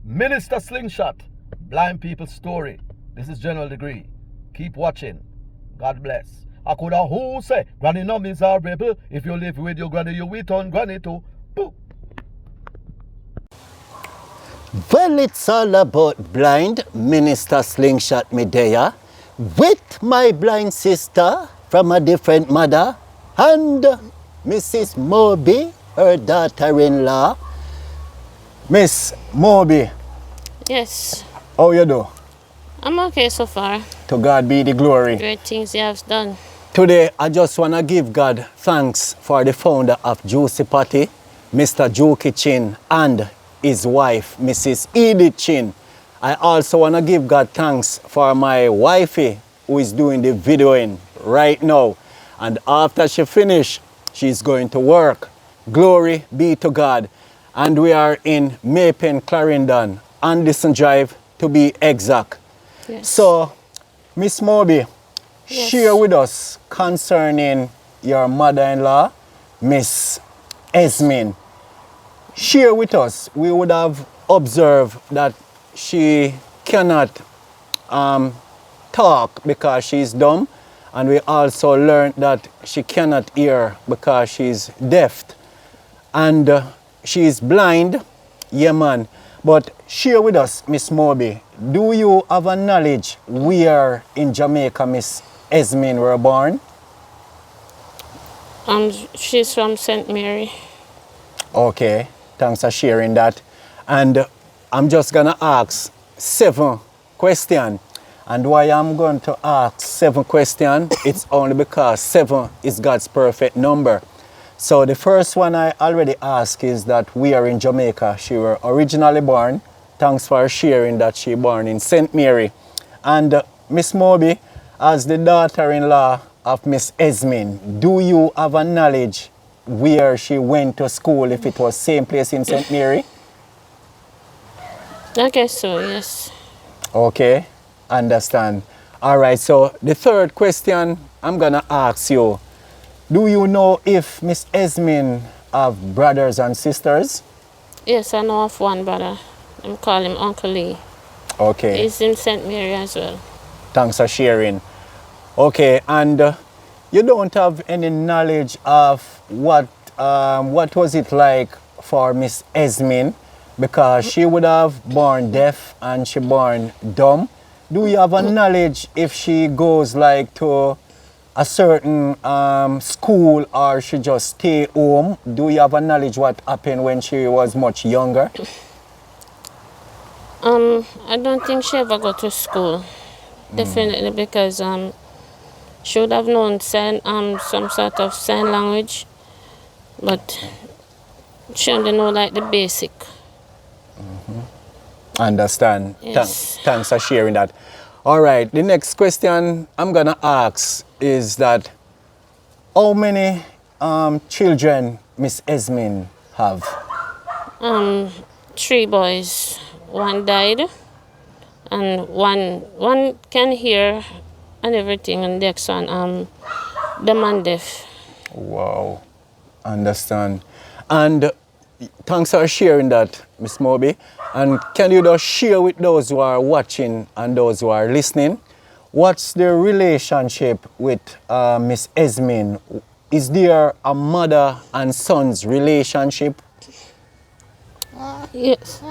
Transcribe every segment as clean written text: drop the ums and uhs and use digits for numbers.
Minister Slingshot, blind people's story. This is General Degree. Keep watching. God bless. I could have who say, Granny no miserable. If you live with your granny, you wait on granny too. Boop. Well, it's all about blind Minister Slingshot Medea with my blind sister from a different mother and Mrs. Moby, her daughter-in-law. Miss Moby. Yes. How you do? I'm okay so far. To God be the glory. Great things you have done. Today, I just want to give God thanks for the founder of Juicy Patty, Mr. Juki Chin, and his wife, Mrs. Edith Chin. I also want to give God thanks for my wifey who is doing the videoing right now. And after she finishes, she's going to work. Glory be to God. And we are in Maypen, Clarendon, Anderson Drive to be exact. Yes. So, Miss Moby, Yes. share with us concerning your mother-in-law, Miss Esmin. Share with us. We would have observed that she cannot talk because she's dumb, and we also learned that she cannot hear because she's deaf, and she's blind. Yeah, man. But share with us, Miss Moby, do you have a knowledge where in Jamaica Miss Esmin were born? She's from St. Mary. Okay, thanks for sharing that. And I'm just gonna ask 7 questions. And why I'm going to ask 7 questions, it's only because 7 is God's perfect number. So the first one I already asked is that we are in Jamaica. She were originally born. Thanks for sharing that she born in St. Mary. And Miss Moby, as the daughter-in-law of Miss Esmin, do you have a knowledge where she went to school, if it was same place in St. Mary? I guess so, yes. Okay, understand. All right, so the third question I'm gonna ask you, do you know if Miss Esmin have brothers and sisters? Yes, I know of one brother. I call him Uncle Lee. Okay, He's in St. Mary as well. thanks for sharing. Okay, and you don't have any knowledge of what was it like for Miss Esmin, because she would have born deaf and she born dumb. Do you have a knowledge if she goes like to a certain school or she just stay home? Do you have a knowledge what happened when she was much younger? I don't think she ever go to school. Definitely because she would have known some sort of sign language, but she only know like the basic. Understand. Yes. Thanks for sharing that. All right, the next question I'm gonna ask is that how many children Miss Esmin have? 3 boys. One died, and one can hear and everything, and the next one, the man deaf. Wow, understand. And thanks for sharing that, Miss Moby. And can you just share with those who are watching and those who are listening, what's the relationship with Miss Esmin? Is there a mother and son's relationship? Yes.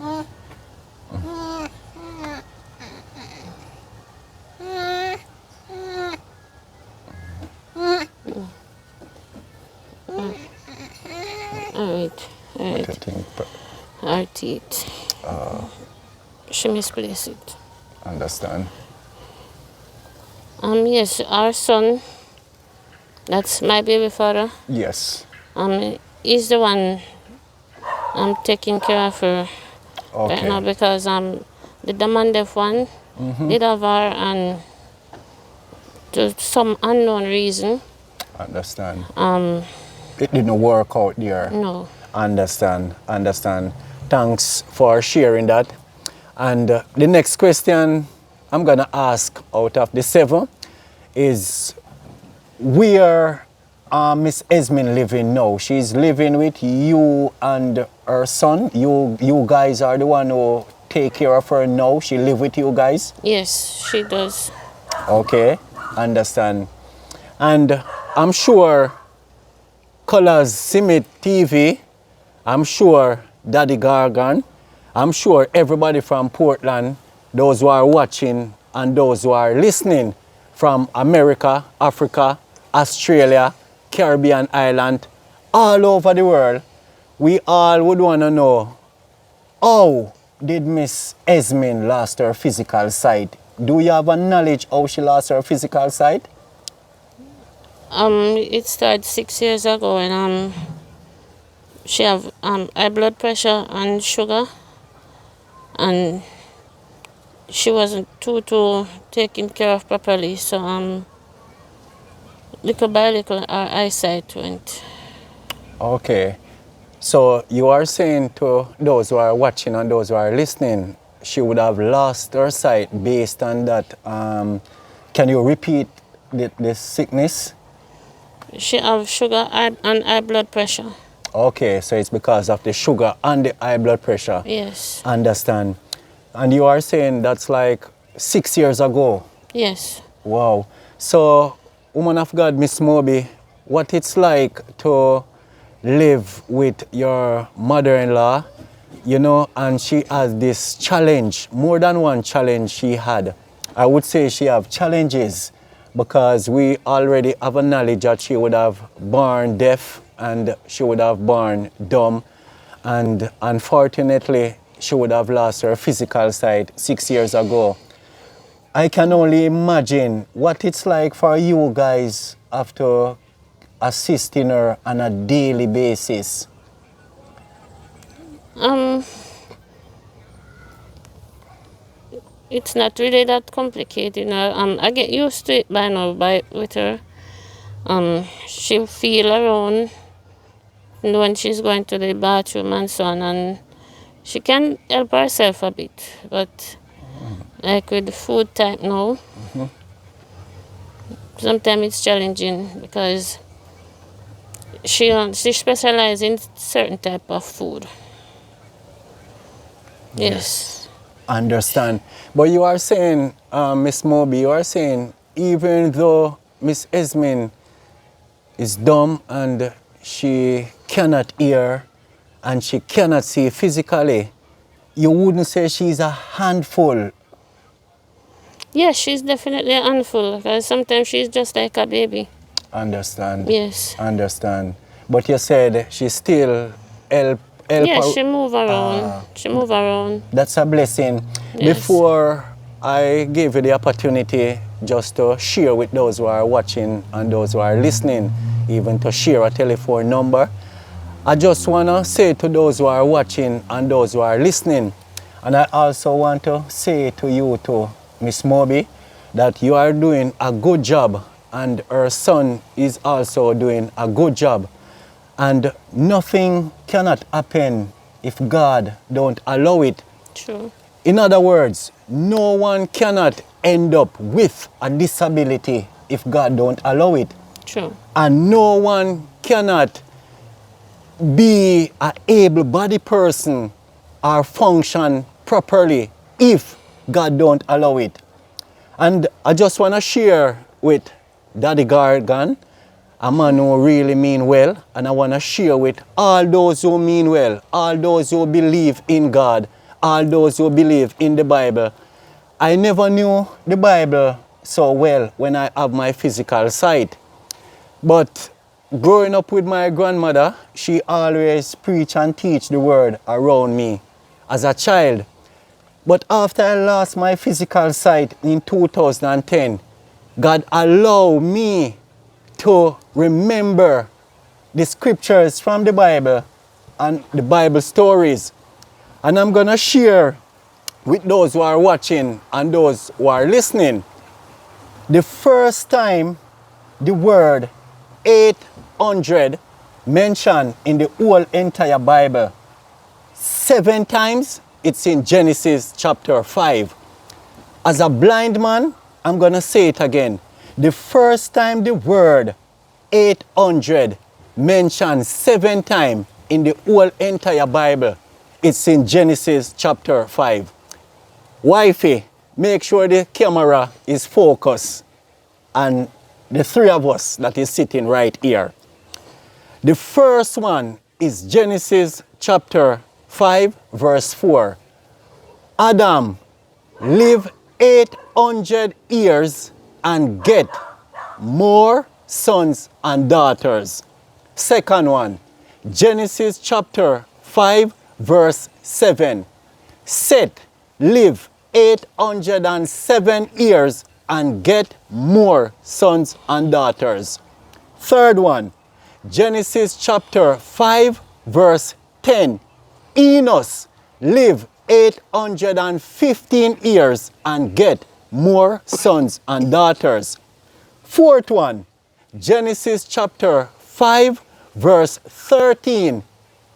All right. Our teeth. She misplaced it. Understand. Yes, our son, that's my baby father. Yes. He's the one taking care of her right now, because the man deaf one did have her, and to some unknown reason. Understand. It didn't work out there. No. Understand. Thanks for sharing that. And the next question I'm gonna ask out of the 7 is, where Miss Esmin living now? She's living with you and her son. You guys are the one who take care of her now. She live with you guys. Yes, she does. Okay, understand. And I'm sure Colors Simit TV, I'm sure Daddy Gargan, I'm sure everybody from Portland, those who are watching and those who are listening from America, Africa, Australia, Caribbean island, all over the world, we all would want to know, how did Miss Esmin lost her physical sight? Do you have a knowledge how she lost her physical sight? It started 6 years ago, and she have high blood pressure and sugar, and she wasn't too taken care of properly. So little by little, our eyesight went. Okay. So you are saying to those who are watching and those who are listening, she would have lost her sight based on that. Can you repeat the sickness? She have sugar and high blood pressure. Okay, so it's because of the sugar and the high blood pressure. Yes. Understand. And you are saying that's like 6 years ago. Yes. Wow. So, woman of God, Miss Moby, what it's like to live with your mother-in-law, you know, and she has this challenge, more than one challenge she had. I would say she have challenges because we already have a knowledge that she would have born deaf and she would have born dumb, and unfortunately she would have lost her physical sight 6 years ago. I can only imagine what it's like for you guys after assisting her on a daily basis. It's not really that complicated. I get used to it by now with her. She'll feel her own when she's going to the bathroom and so on, and she can help herself a bit, but like with the food type now, sometimes it's challenging because she specializes in certain type of food. Yes. Understand. But you are saying, Miss Moby, you are saying even though Miss Esmin is dumb and she cannot hear and she cannot see physically, you wouldn't say she's a handful. Yes, she's definitely a handful because sometimes she's just like a baby. Understand. Yes. Understand. But you said she still help Yes, she move around. She move around. That's a blessing. Yes. Before I give you the opportunity just to share with those who are watching and those who are listening, even to share a telephone number, I just want to say to those who are watching and those who are listening, and I also want to say to you too, Miss Moby, that you are doing a good job and her son is also doing a good job. And nothing cannot happen if God don't allow it. True. In other words, no one cannot end up with a disability if God don't allow it. True. And no one cannot be an able-bodied person or function properly if God don't allow it. And I just want to share with Daddy Gargan, a man who really mean well, and I want to share with all those who mean well, all those who believe in God, all those who believe in the Bible. I never knew the Bible so well when I have my physical sight. But growing up with my grandmother, she always preach and teach the word around me as a child. But after I lost my physical sight in 2010, God allowed me to remember the scriptures from the Bible and the Bible stories. And I'm going to share with those who are watching and those who are listening. The first time the word 800 mentioned in the whole entire Bible, 7 times, it's in Genesis chapter 5. As a blind man, I'm going to say it again. The first time the word 800 mentioned 7 times in the whole entire Bible. It's in Genesis chapter 5. Wifey, make sure the camera is focused on the 3 of us that is sitting right here. The first one is Genesis chapter 5 verse 4. Adam lived 800 years and get more sons and daughters. Second one, Genesis chapter 5 verse 7. Seth lived 807 years and get more sons and daughters. Third one, Genesis chapter 5 verse 10. Enos lived 815 years and get more sons and daughters. Fourth one, Genesis chapter 5 verse 13.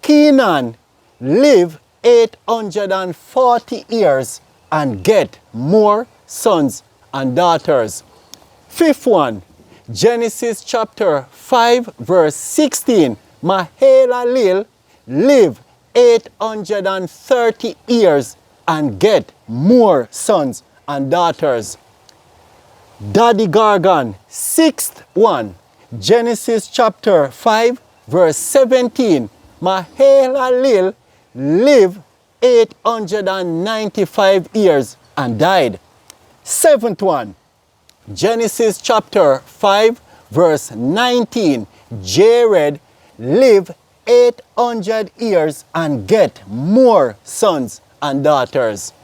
Canaan lived 840 years and get more sons and daughters. Fifth one, Genesis chapter 5 verse 16. Mahalalel lived 830 years and get more sons and daughters. Daddy Gargan, sixth one, Genesis chapter 5 verse 17. Mahalalel lived 895 years and died. Seventh one, Genesis chapter 5 verse 19. Jared lived 800 years and get more sons and daughters.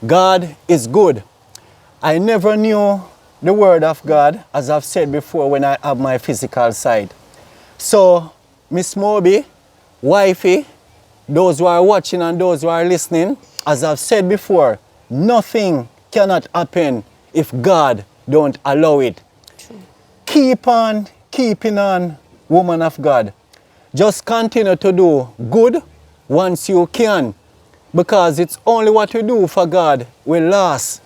God is good. I never knew the word of God, as I've said before, when I have my physical sight. So, Miss Moby, wifey, those who are watching and those who are listening, as I've said before, nothing cannot happen if God don't allow it. True. Keep on keeping on, woman of God. Just continue to do good once you can, because it's only what you do for God will last.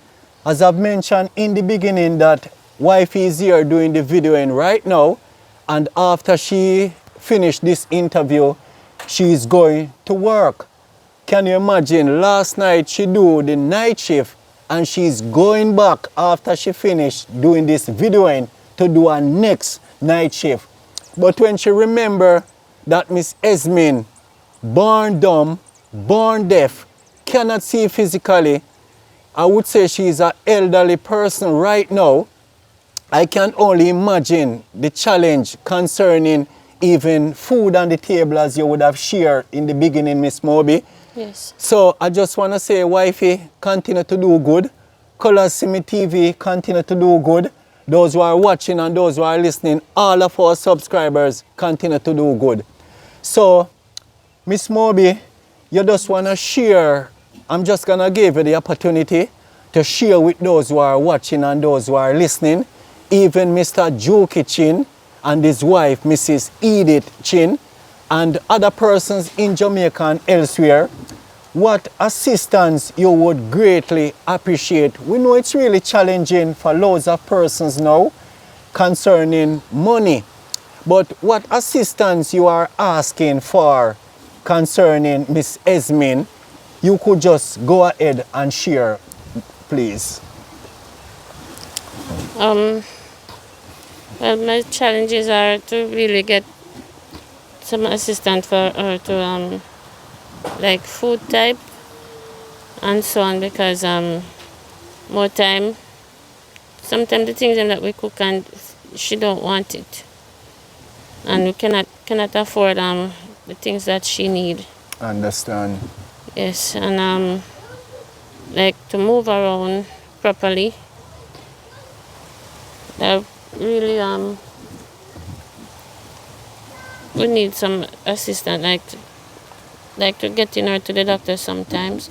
As I've mentioned in the beginning, that wifey is here doing the videoing right now, and after she finished this interview, she's going to work. Can you imagine? Last night she do the night shift, and she's going back after she finished doing this videoing to do her next night shift. But when she remember that Miss Esmin, born dumb, born deaf, cannot see physically, I would say she's an elderly person right now. I can only imagine the challenge concerning even food on the table, as you would have shared in the beginning, Miss Moby. Yes. So I just want to say, wifey, continue to do good. Colors Simi TV, continue to do good. Those who are watching and those who are listening, all of our subscribers, continue to do good. So, Miss Moby, you just want to share. I'm just going to give you the opportunity to share with those who are watching and those who are listening, even Mr. Juki Chin and his wife, Mrs. Edith Chin, and other persons in Jamaica and elsewhere, what assistance you would greatly appreciate. We know it's really challenging for loads of persons now concerning money, but what assistance you are asking for concerning Miss Esmin, you could just go ahead and share, please. Well, my challenges are to really get some assistance for her to like food type and so on, because more time. Sometimes the things that we cook and she don't want it, and we cannot afford the things that she need. Understand. Yes, and like to move around properly. That really we need some assistance, like to getting her to the doctor sometimes.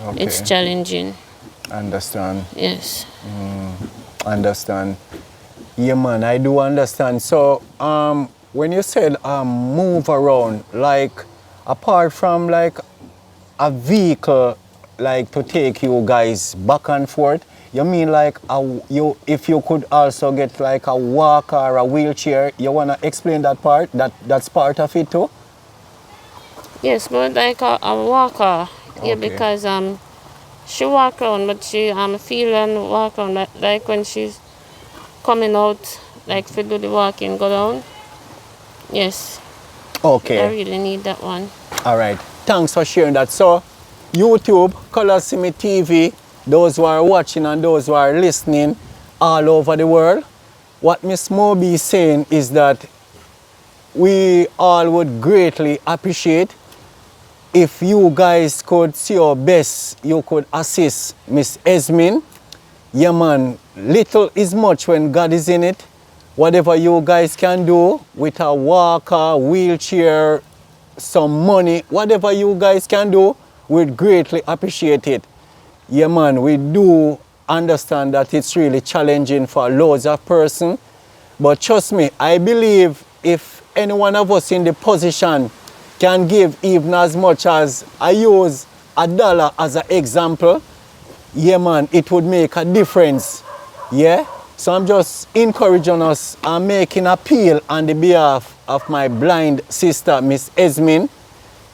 Okay. It's challenging. Understand. Yes. Understand. Yeah, man, I do understand. So, when you said move around, like apart from like a vehicle, like to take you guys back and forth, You mean like if you could also get like a walker or a wheelchair, you wanna explain that part? That's part of it too? Yes, but like a walker. Yeah, Okay. because she walk around, but she feel and walk around like when she's coming out, like to do the walking, go down. Yes, I Okay. really need that one. All right. Thanks for sharing that. So, YouTube, Color See Me TV, those who are watching and those who are listening all over the world, what Miss Moby is saying is that we all would greatly appreciate if you guys could see your best, you could assist Miss Esmin. Yeah, man, little is much when God is in it. Whatever you guys can do with a walker, wheelchair, some money, whatever you guys can do, we'd greatly appreciate it. Yeah, man, we do understand that it's really challenging for loads of persons. But trust me, I believe if any one of us in the position can give even as much as I use $1 as an example, yeah, man, it would make a difference. Yeah? So I'm just encouraging us and making appeal on the behalf of my blind sister, Miss Esmin.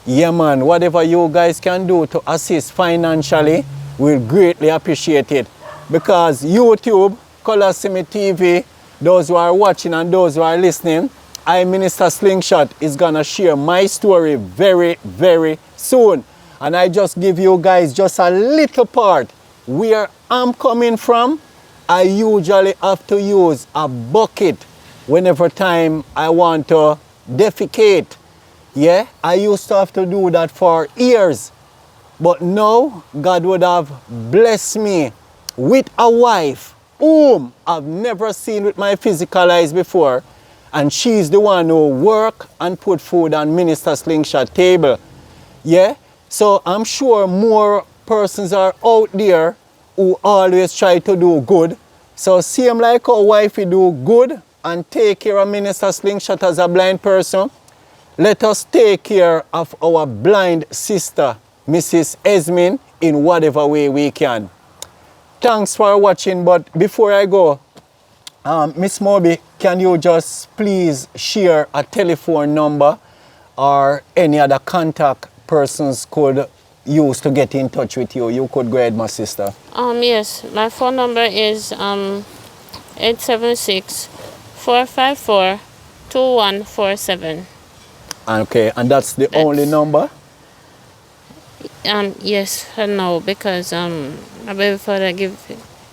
Yeah, man, whatever you guys can do to assist financially, we'll greatly appreciate it. Because YouTube, Color See Me TV, those who are watching and those who are listening, I, Minister Slingshot, is gonna share my story very, very soon. And I just give you guys just a little part where I'm coming from. I usually have to use a bucket whenever time I want to defecate. Yeah, I used to have to do that for years. But now, God would have blessed me with a wife whom I've never seen with my physical eyes before. And she's the one who work and put food on Minister Slingshot table. Yeah? So I'm sure more persons are out there who always try to do good. So same like our wife, we do good and take care of Minister Slingshot as a blind person. Let us take care of our blind sister, Mrs. Esmin, in whatever way we can. Thanks for watching, but before I go, Miss Moby, can you just please share a telephone number or any other contact persons could use to get in touch with you? You could go ahead, my sister. Yes, my phone number is 876-454-2147. Okay, and that's the only number? Yes, for now, because my baby father give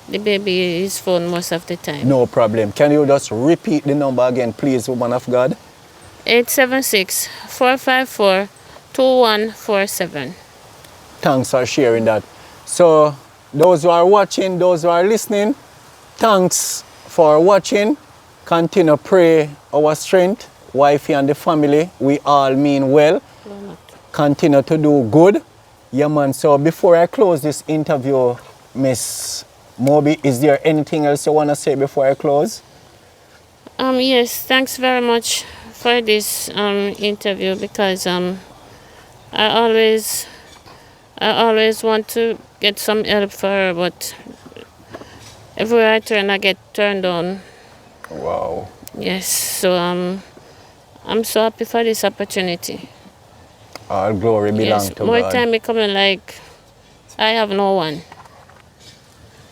the baby his phone most of the time. No problem. Can you just repeat the number again, please, woman of God? 876-454-2147. Thanks for sharing that. So, those who are watching, those who are listening, thanks for watching. Continue to pray our strength, wifey and the family. We all mean well. Continue to do good. Yeah, man. So, before I close this interview, Miss Moby, is there anything else you want to say before I close? Yes, thanks very much for this interview, because I always want to get some help for her, but everywhere I turn, I get turned down. Wow. Yes, so I'm so happy for this opportunity. All glory belongs to more God. time becoming like I have no one.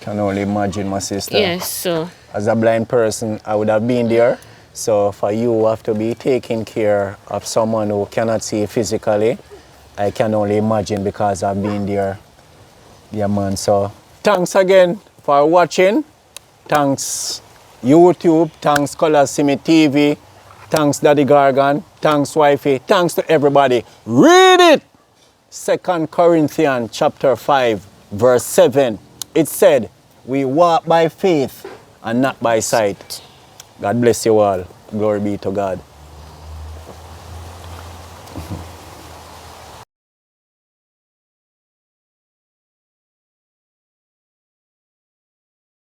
Can only imagine, my sister. Yes, so As a blind person, I would have been there. So for you have to be taking care of someone who cannot see physically, I can only imagine because I've been there. Yeah, man. So thanks again for watching. Thanks YouTube. Thanks Color See Me TV. Thanks Daddy Gargan. Thanks Wifey. Thanks to everybody. Read it! 2 Corinthians chapter 5 verse 7. It said, we walk by faith and not by sight. God bless you all. Glory be to God.